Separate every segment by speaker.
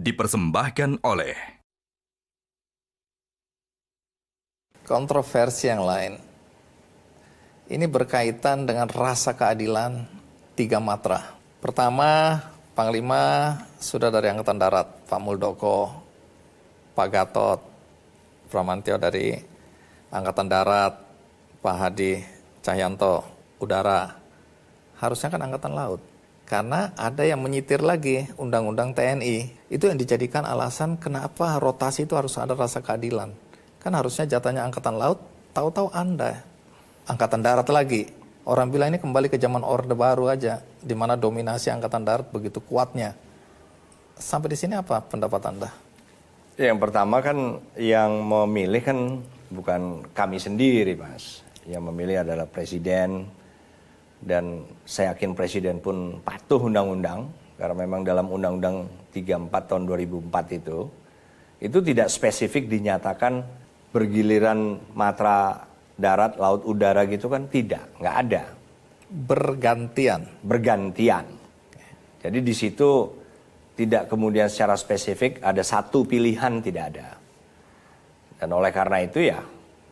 Speaker 1: dipersembahkan oleh
Speaker 2: kontroversi yang lain. Ini berkaitan dengan rasa keadilan 3 matra. Pertama, Panglima sudah dari Angkatan Darat, Pak Muldoko, Pak Gatot, Bramantyo dari Angkatan Darat, Pak Hadi Cahyanto, Udara. Harusnya kan Angkatan Laut. Karena ada yang menyitir lagi Undang-Undang TNI. Itu yang dijadikan alasan kenapa rotasi itu harus ada rasa keadilan. Kan harusnya jatahnya Angkatan Laut, tahu-tahu Anda Angkatan Darat lagi. Orang bilang ini kembali ke zaman Orde Baru aja, di mana dominasi Angkatan Darat begitu kuatnya. Sampai di sini apa pendapat Anda?
Speaker 3: Yang pertama kan yang memilih kan bukan kami sendiri, Mas. Yang memilih adalah Presiden, dan saya yakin Presiden pun patuh undang-undang, karena memang dalam Undang-Undang 34 tahun 2004 itu tidak spesifik dinyatakan bergiliran matra darat, laut, udara gitu kan, nggak ada. Bergantian. Jadi di situ tidak kemudian secara spesifik ada satu pilihan, tidak ada. Dan oleh karena itu ya,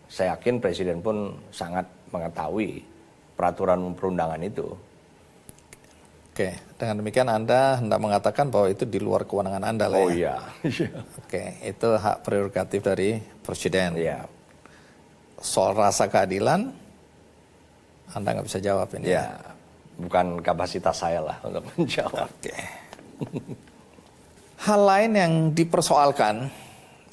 Speaker 3: saya yakin Presiden pun sangat mengetahui peraturan perundangan itu.
Speaker 2: Oke, dengan demikian Anda hendak mengatakan bahwa itu di luar kewenangan Anda lah ya?
Speaker 3: Oh iya.
Speaker 2: Oke, itu hak prerogatif dari Presiden.
Speaker 3: Iya.
Speaker 2: Soal rasa keadilan, Anda nggak bisa jawab ini.
Speaker 3: Ya, bukan kapasitas saya lah untuk menjawab.
Speaker 2: Oke. Hal lain yang dipersoalkan,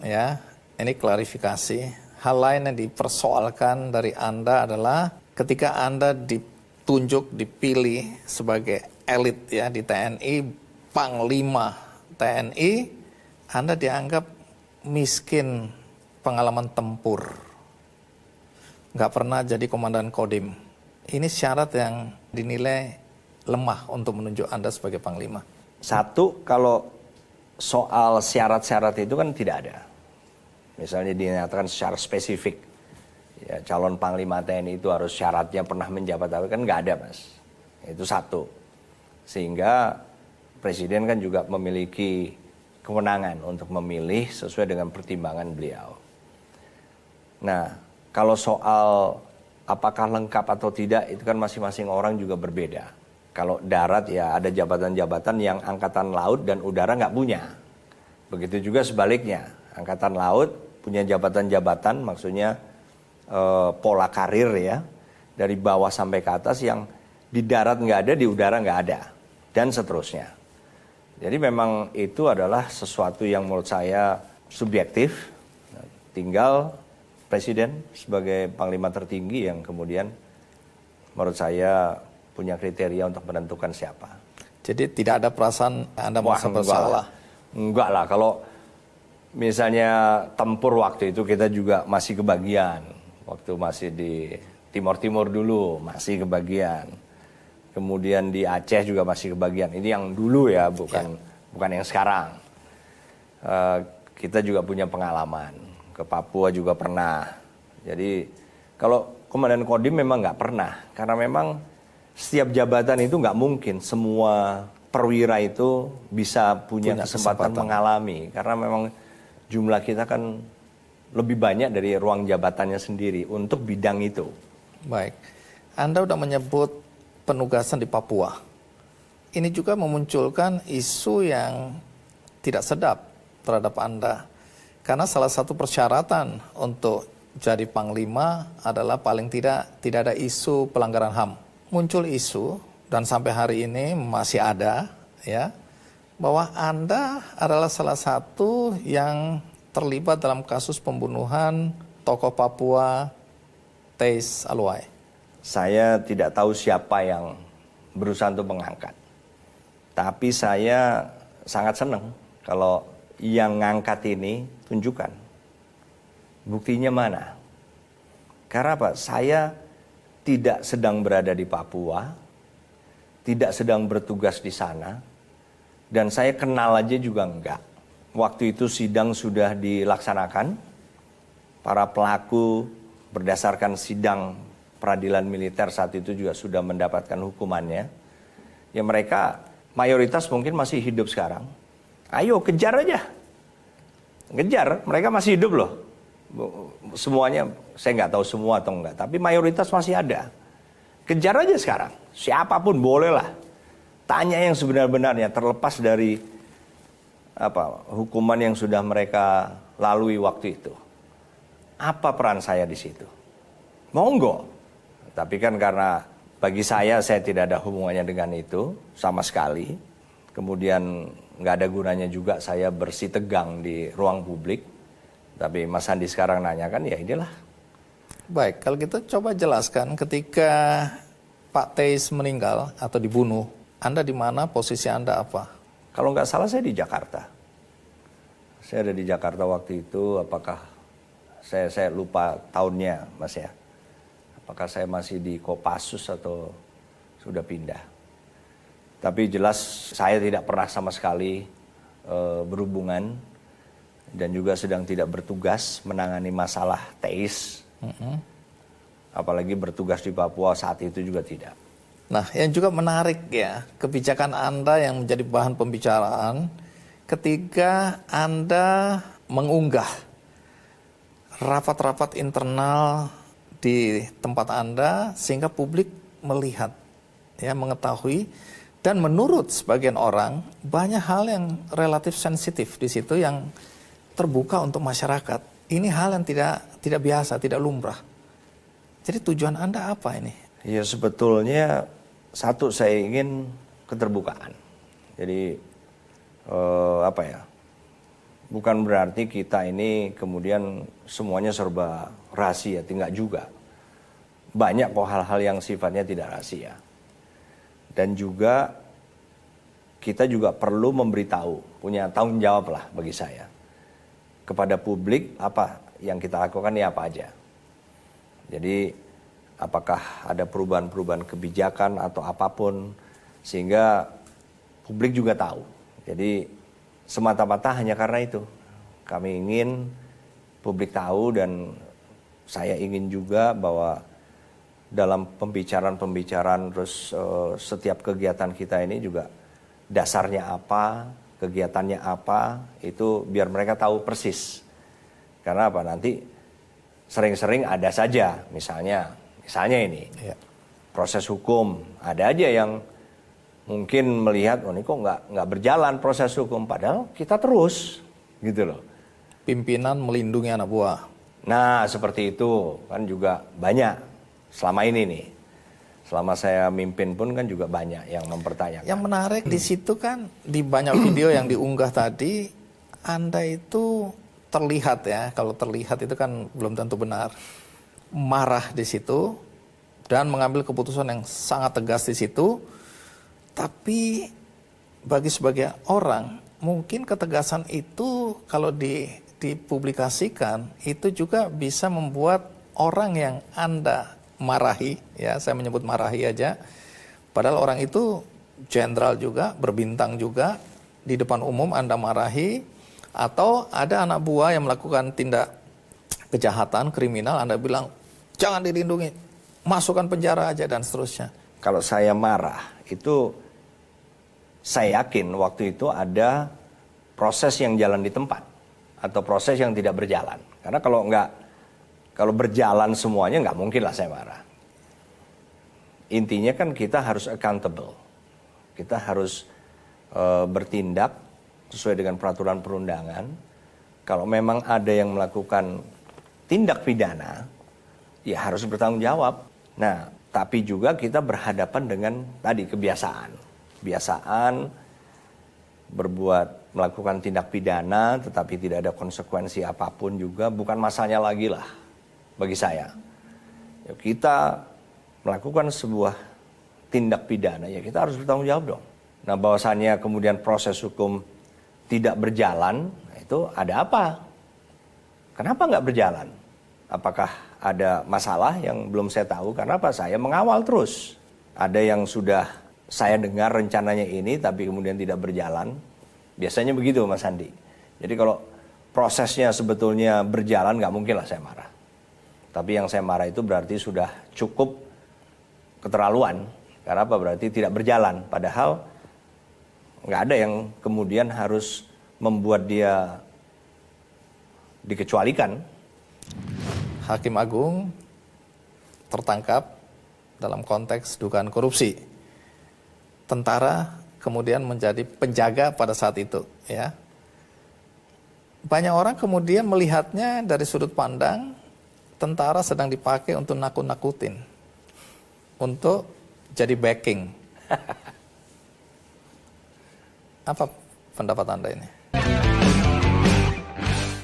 Speaker 2: ya, ini klarifikasi. Hal lain yang dipersoalkan dari Anda adalah ketika Anda ditunjuk, dipilih sebagai elit ya di TNI, Panglima TNI, Anda dianggap miskin pengalaman tempur. Nggak pernah jadi komandan Kodim. Ini syarat yang dinilai lemah untuk menunjuk Anda sebagai Panglima.
Speaker 3: Satu, kalau soal syarat-syarat itu kan tidak ada. Misalnya dinyatakan secara spesifik, ya, calon Panglima TNI itu harus syaratnya pernah menjabat apa, kan nggak ada, Mas. Itu satu. Sehingga Presiden kan juga memiliki kewenangan untuk memilih sesuai dengan pertimbangan beliau. Nah, kalau soal apakah lengkap atau tidak, itu kan masing-masing orang juga berbeda. Kalau darat ya ada jabatan-jabatan yang Angkatan Laut dan Udara nggak punya. Begitu juga sebaliknya, Angkatan Laut punya jabatan-jabatan, maksudnya pola karir ya, dari bawah sampai ke atas yang di darat nggak ada, di udara nggak ada, dan seterusnya. Jadi memang itu adalah sesuatu yang menurut saya subjektif, tinggal Presiden sebagai Panglima tertinggi yang kemudian menurut saya punya kriteria untuk menentukan siapa.
Speaker 2: Jadi tidak ada perasaan Anda merasa bersalah?
Speaker 3: Enggak lah, kalau misalnya tempur waktu itu kita juga masih kebagian. Waktu masih di Timur-Timur dulu masih kebagian. Kemudian di Aceh juga masih kebagian. Ini yang dulu ya, bukan yang sekarang. Kita juga punya pengalaman. Ke Papua juga pernah. Jadi kalau Komandan Kodim memang nggak pernah, karena memang setiap jabatan itu nggak mungkin semua perwira itu bisa punya kesempatan mengalami, karena memang jumlah kita kan lebih banyak dari ruang jabatannya sendiri untuk bidang itu.
Speaker 2: Baik, Anda sudah menyebut penugasan di Papua. Ini juga memunculkan isu yang tidak sedap terhadap Anda. Karena salah satu persyaratan untuk jadi Panglima adalah paling tidak ada isu pelanggaran HAM. Muncul isu, dan sampai hari ini masih ada, ya, bahwa Anda adalah salah satu yang terlibat dalam kasus pembunuhan tokoh Papua Teis Aluai.
Speaker 3: Saya tidak tahu siapa yang berusaha untuk mengangkat. Tapi saya sangat senang kalau yang ngangkat ini tunjukkan. Buktinya mana? Karena apa? Saya tidak sedang berada di Papua, tidak sedang bertugas di sana, dan saya kenal aja juga enggak. Waktu itu sidang sudah dilaksanakan, para pelaku berdasarkan sidang peradilan militer saat itu juga sudah mendapatkan hukumannya. Ya mereka mayoritas mungkin masih hidup sekarang. Ayo kejar aja. Kejar, mereka masih hidup loh. Semuanya, saya nggak tahu semua atau enggak, tapi mayoritas masih ada. Kejar aja sekarang, siapapun bolehlah. Tanya yang sebenar-benarnya, terlepas dari hukuman yang sudah mereka lalui waktu itu. Apa peran saya di situ? Monggo. Tapi kan karena bagi saya tidak ada hubungannya dengan itu sama sekali. Kemudian nggak ada gunanya juga saya bersih tegang di ruang publik. Tapi Mas Andi sekarang nanyakan, ya inilah.
Speaker 2: Baik, kalau gitu coba jelaskan ketika Pak Teis meninggal atau dibunuh, Anda di mana, posisi Anda apa?
Speaker 3: Kalau nggak salah saya di Jakarta. Saya ada di Jakarta waktu itu, apakah saya lupa tahunnya Mas ya. Apakah saya masih di Kopassus atau sudah pindah. Tapi jelas saya tidak pernah sama sekali berhubungan dan juga sedang tidak bertugas menangani masalah teis. Apalagi bertugas di Papua saat itu juga tidak.
Speaker 2: Nah, yang juga menarik ya, kebijakan Anda yang menjadi bahan pembicaraan ketika Anda mengunggah rapat-rapat internal di tempat Anda sehingga publik melihat, ya, mengetahui, dan menurut sebagian orang banyak hal yang relatif sensitif di situ yang terbuka untuk masyarakat. Ini hal yang tidak biasa, tidak lumrah. Jadi tujuan Anda apa ini?
Speaker 3: Ya sebetulnya satu, saya ingin keterbukaan. Jadi bukan berarti kita ini kemudian semuanya serba rahasia, tidak juga. Banyak kok hal-hal yang sifatnya tidak rahasia. Dan juga kita juga perlu memberitahu, punya tanggung jawab lah bagi saya. Kepada publik apa yang kita lakukan ini apa aja. Jadi apakah ada perubahan-perubahan kebijakan atau apapun sehingga publik juga tahu. Jadi semata-mata hanya karena itu. Kami ingin publik tahu dan saya ingin juga bahwa dalam pembicaraan terus setiap kegiatan kita ini juga dasarnya apa, kegiatannya apa, itu biar mereka tahu persis. Karena apa, nanti sering-sering ada saja misalnya ini proses hukum, ada aja yang mungkin melihat ini kok nggak berjalan proses hukum, padahal kita terus gitu loh.
Speaker 2: Pimpinan melindungi anak buah.
Speaker 3: Nah seperti itu kan juga banyak selama ini nih. Selama saya mimpin pun kan juga banyak yang mempertanyakan.
Speaker 2: Yang menarik di situ kan, di banyak video yang diunggah tadi, Anda itu terlihat ya, kalau terlihat itu kan belum tentu benar, marah di situ dan mengambil keputusan yang sangat tegas di situ. Tapi bagi sebagian orang, mungkin ketegasan itu kalau dipublikasikan, itu juga bisa membuat orang yang Anda marahi, ya saya menyebut marahi aja, padahal orang itu jenderal juga, berbintang juga, di depan umum Anda marahi, atau ada anak buah yang melakukan tindak kejahatan, kriminal, Anda bilang jangan dilindungi, masukkan penjara aja dan seterusnya.
Speaker 3: Kalau saya marah itu saya yakin waktu itu ada proses yang jalan di tempat atau proses yang tidak berjalan. Karena kalau berjalan semuanya nggak mungkin lah saya marah. Intinya kan kita harus accountable. Kita harus bertindak sesuai dengan peraturan perundangan. Kalau memang ada yang melakukan tindak pidana, ya harus bertanggung jawab. Nah, tapi juga kita berhadapan dengan tadi kebiasaan. Kebiasaan melakukan tindak pidana tetapi tidak ada konsekuensi apapun juga bukan masanya lagi lah bagi saya. Ya, kita melakukan sebuah tindak pidana, ya kita harus bertanggung jawab dong. Nah bahwasannya kemudian proses hukum tidak berjalan, itu ada apa? Kenapa nggak berjalan? Apakah ada masalah yang belum saya tahu? Karena apa? Saya mengawal terus. Ada yang sudah saya dengar rencananya ini tapi kemudian tidak berjalan. Biasanya begitu Mas Andi. Jadi kalau prosesnya sebetulnya berjalan nggak mungkin lah saya marah. Tapi yang saya marah itu berarti sudah cukup keterlaluan. Karena apa? Berarti tidak berjalan. Padahal nggak ada yang kemudian harus membuat dia dikecualikan.
Speaker 2: Hakim Agung tertangkap dalam konteks dugaan korupsi. Tentara kemudian menjadi penjaga pada saat itu, ya. Banyak orang kemudian melihatnya dari sudut pandang tentara sedang dipakai untuk nakut-nakutin, untuk jadi backing. Apa pendapat Anda ini?